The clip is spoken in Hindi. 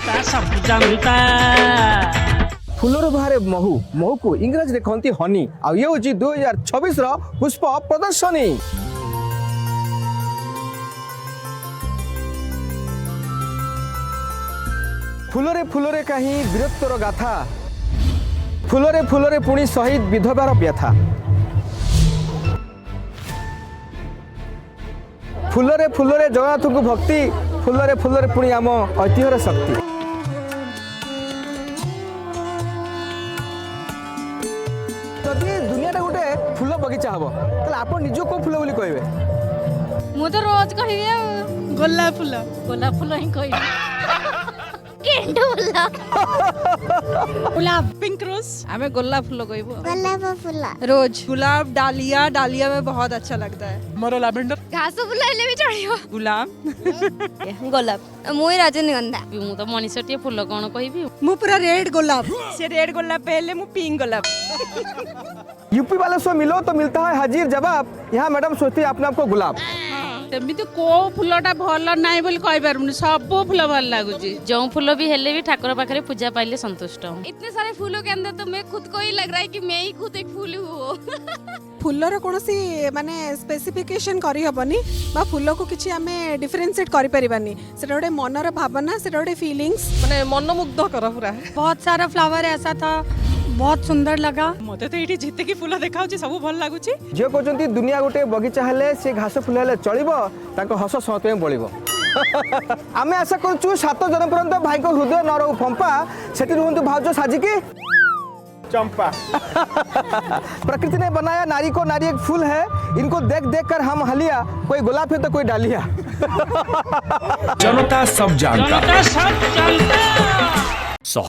जनता सब जनता फूलर बाहर महू महू को इंग्रजी कहती हनी आ ये हूँ 2026 पुष्प प्रदर्शनी। फूलरे फूलरे कहीं वीरत्वर गाथा फूलरे फूलरे पुणी शहीद विधवार व्यथा फूलरे फूलरे जगन्नाथ को भक्ति फूलरे फूलरे पुणी आम ऐतिह्यर शक्ति। जदि दुनिया गोटे फूल बगीचा हम तो आप निज को फूल बोली कहे मु तो रोज कहिए गोलाप फूल ही कहिए गेंडू गुलाब पिंक रोज हमें गोलाप फूल कहबो गोलाप फूल रोज गुलाब डालिया डालिया में बहुत अच्छा लगता है मोर लैवेंडर घास फूल ले भी चढ़ियो गुलाब गोलाप मुई रजनीगंधा मु तो मनीषटी फूल कौन कहबी मु पूरा रेड गोलाप से रेड गोलाप पहले मु पिंक गोलाप यूपी वाले से मिलो तो मिलता है हाजिर जवाब। यहाँ मैडम सोचती है अपने आप को गुलाब एमती को फूलटा भल ना बोली कहीपर सब फूल भल लगुच जो फूल भी हेले भी ठाकुर पाखे पूजा पाइले संतुष्ट हूँ। इतने सारे फूलों के अंदर तो मैं खुद को ही लग रहा है कि मैं ही खुद एक फूल हूँ। फूलर कौन सी माने स्पेसिफिकेशन करी हबनी बा फूल को किछि हमें डिफरेंशिएट करि परिबानी सेटा गोटे मनर भावना सेटा गोटे फीलिंग्स माने मनमुग्ध कर पूरा। बहुत सारा फ्लावर ऐसा था बहुत सुंदर लगा मते तो एठी जिते की फूल देखा सब भल लगुची। जे कहते दुनिया गोटे बगीचा हेले से घास फूल हेले चलिबो ताको हस समते बळिबो। आमे आशा करछु 7 जन पर्यंत भाई को हृदय न रहू फंपा सेठी रहंतु भाउजो साजिकी चंपा। प्रकृति ने बनाया नारी को, नारी एक फूल है, इनको देख देख कर हम हलिया, कोई गुलाब है तो कोई डालिया। जनता सब जानता।